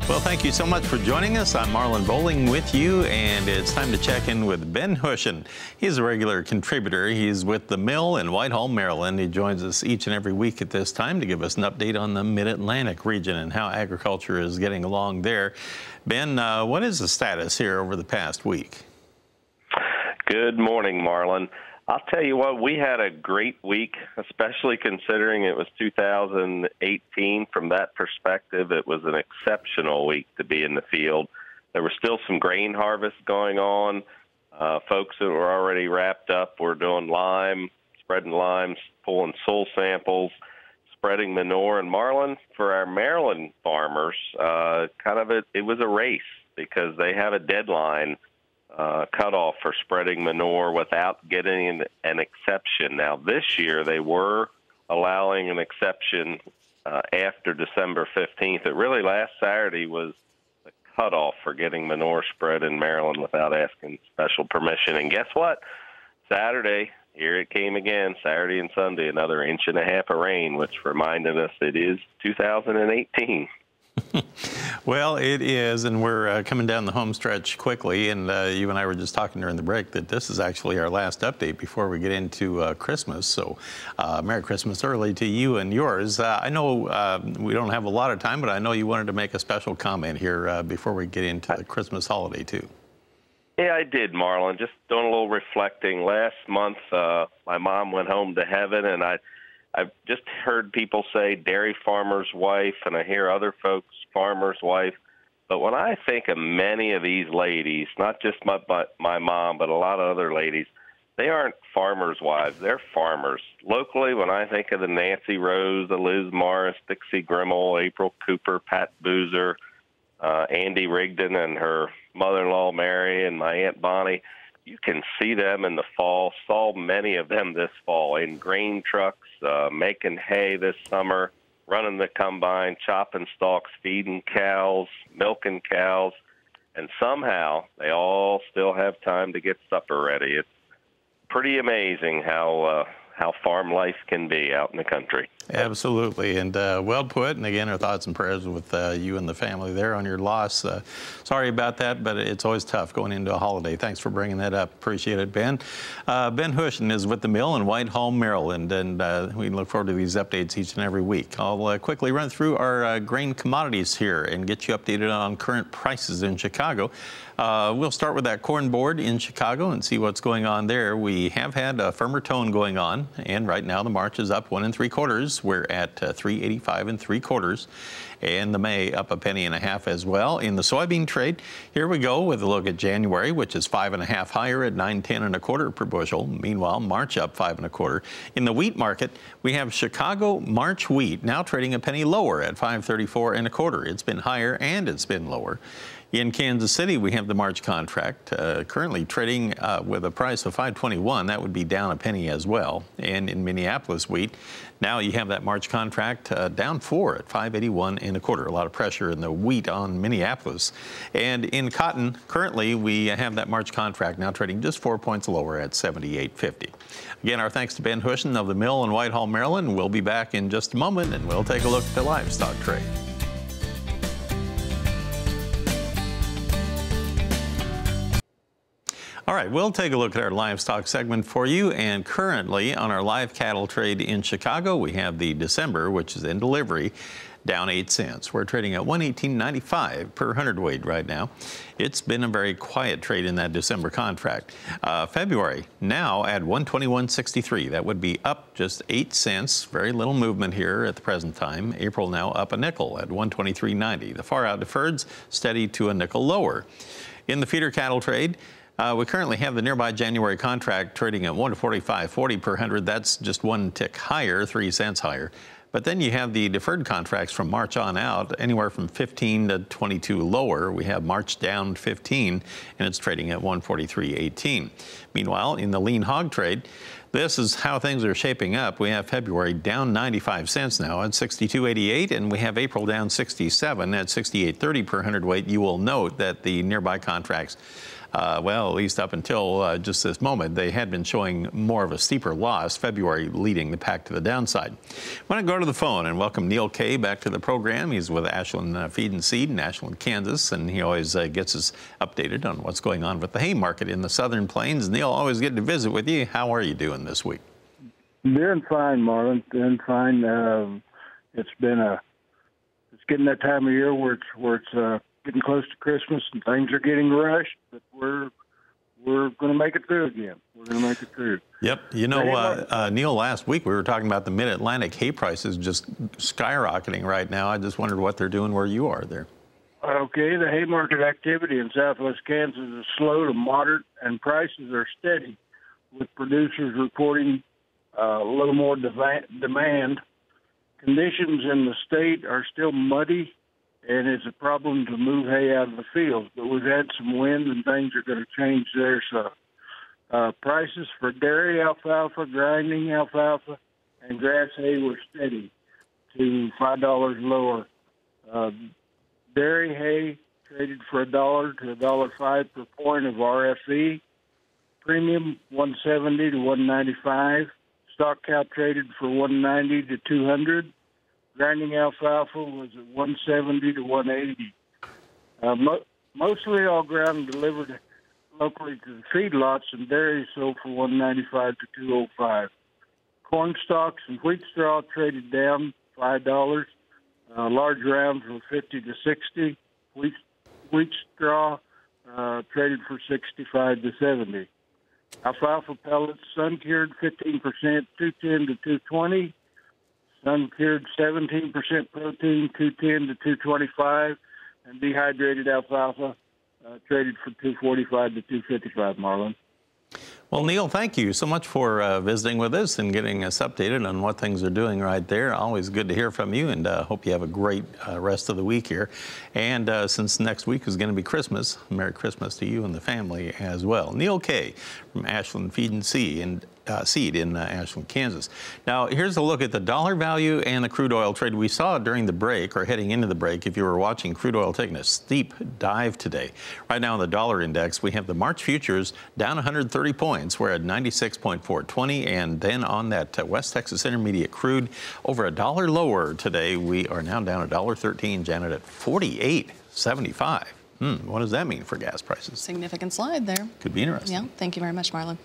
Well, thank you so much for joining us. I'm Marlin Bohling with you, and it's time to check in with Ben Hushon. He's a regular contributor. He's with the Mill in Whitehall, Maryland. He joins us each and every week at this time to give us an update on the Mid-Atlantic region and how agriculture is getting along there. Ben, what is the status here over the past week? Good morning, Marlin. I'll tell you what, we had a great week, especially considering it was 2018. From that perspective, it was an exceptional week to be in the field. There was still some grain harvest going on. Folks that were already wrapped up were doing lime, spreading limes, pulling soil samples, spreading manure. And Marlin, for our Maryland farmers, it was a race because they have a deadline cutoff for spreading manure without getting an exception. Now, this year they were allowing an exception after December 15th. It really, last Saturday was the cutoff for getting manure spread in Maryland without asking special permission. And guess what? Saturday, here it came again, Saturday and Sunday, another 1.5 inches of rain, which reminded us it is 2018. Well, it is, and we're coming down the home stretch quickly, and you and I were just talking during the break that this is actually our last update before we get into Christmas, so Merry Christmas early to you and yours. I know we don't have a lot of time, but I know you wanted to make a special comment here before we get into the Christmas holiday, too. Yeah, I did, Marlon. Just doing a little reflecting. Last month, my mom went home to heaven, and I've just heard people say dairy farmer's wife, and I hear other folks farmer's wife. But when I think of many of these ladies, not just my mom, but a lot of other ladies, they aren't farmers' wives. They're farmers. Locally, when I think of the Nancy Rose, the Liz Morris, Dixie Grimmel, April Cooper, Pat Boozer, Andy Rigdon and her mother-in-law Mary, and my Aunt Bonnie, you can see them in the fall. Saw many of them this fall in grain trucks, making hay this summer, running the combine, chopping stalks, feeding cows, milking cows, and somehow they all still have time to get supper ready. It's pretty amazing how farm life can be out in the country. Absolutely, and well put. And again, our thoughts and prayers with you and the family there on your loss. Sorry about that, but it's always tough going into a holiday. Thanks for bringing that up. Appreciate it, Ben. Ben Hushon is with the Mill in Whitehall, Maryland, and we look forward to these updates each and every week. I'll quickly run through our grain commodities here and get you updated on current prices in Chicago. We'll start with that corn board in Chicago and see what's going on there. We have had a firmer tone going on, and right now the March is up 1 3/4. We're at 385 3/4, and the May up 1.5 pennies as well. In the soybean trade, here we go with a look at January, which is 5.5 higher at 9.10 1/4 per bushel. Meanwhile, March up 5 1/4. In the wheat market, we have Chicago March wheat now trading a penny lower at 5.34 1/4. It's been higher and it's been lower. In Kansas City, we have the March contract currently trading with a price of 5.21. That would be down a penny as well. And in Minneapolis wheat, now you have that March contract down 4 at 5.81 1/4. A lot of pressure in the wheat on Minneapolis. And in cotton, currently we have that March contract now trading just 4 points lower at 78.50. Again, our thanks to Ben Hushon of the Mill in Whitehall, Maryland. We'll be back in just a moment, and we'll take a look at the livestock trade. All right, we'll take a look at our livestock segment for you. And currently on our live cattle trade in Chicago, we have the December, which is in delivery, down 8 cents. We're trading at 118.95 per hundredweight right now. It's been a very quiet trade in that December contract. February now at 121.63. That would be up just 8 cents. Very little movement here at the present time. April now up a nickel at 123.90. The far out deferreds steady to a nickel lower. In the feeder cattle trade, we currently have the nearby January contract trading at 145.40 per hundred. That's just 1 tick higher, 3 cents higher. But then you have the deferred contracts from March on out, anywhere from 15 to 22 lower. We have March down 15, and it's trading at 143.18. Meanwhile, in the lean hog trade, this is how things are shaping up. We have February down 95 cents now at 62.88, and we have April down 67 at 68.30 per hundredweight. You will note that the nearby contracts Well, at least up until just this moment, they had been showing more of a steeper loss, February leading the pack to the downside. I want to go to the phone and welcome Neil Kay back to the program. He's with Ashland Feed and Seed in Ashland, Kansas, and he always gets us updated on what's going on with the hay market in the Southern Plains. Neil, always good to visit with you. How are you doing this week? Doing fine, Marlin. Doing fine. It's getting that time of year where it's getting close to Christmas and things are getting rushed, but we're going to make it through again. We're going to make it through. Yep. You know, Neil, last week we were talking about the Mid-Atlantic hay prices just skyrocketing right now. I just wondered what they're doing where you are there. Okay, the hay market activity in southwest Kansas is slow to moderate, and prices are steady, with producers reporting a little more demand. Conditions in the state are still muddy, and it's a problem to move hay out of the fields. But we've had some wind, and things are going to change there. So prices for dairy alfalfa, grinding alfalfa, and grass hay were steady to $5 lower. Dairy hay traded for $1 to $1.05 per point of RFD. Premium $170 to $195. Stock cow traded for $190 to $200. Grinding alfalfa was at $170 to $180. Mostly all ground delivered locally to the feedlots, and dairy sold for $195 to $205. Corn stalks and wheat straw traded down $5. Large rounds were $50 to $60. Wheat straw traded for $65 to $70. Alfalfa pellets, sun-cured 15%, $210 to $220. Sun-cured 17% protein, $210 to $225. And dehydrated alfalfa traded for $245 to $255, Marlin. Well, Neil, thank you so much for visiting with us and getting us updated on what things are doing right there. Always good to hear from you, and hope you have a great rest of the week here. And since next week is going to be Christmas, Merry Christmas to you and the family as well. Neil Kay from Ashland Feed and Seed in Ashland, Kansas. Now, here's a look at the dollar value and the crude oil trade. We saw during the break, or heading into the break, if you were watching, crude oil taking a steep dive today. Right now on the dollar index, we have the March futures down 130 points. We're at 96.420, and then on that West Texas Intermediate crude, over $1 lower today. We are now down $1.13, Janet, at 48.75. What does that mean for gas prices? Significant slide there. Could be interesting. Yeah, thank you very much, Marlin.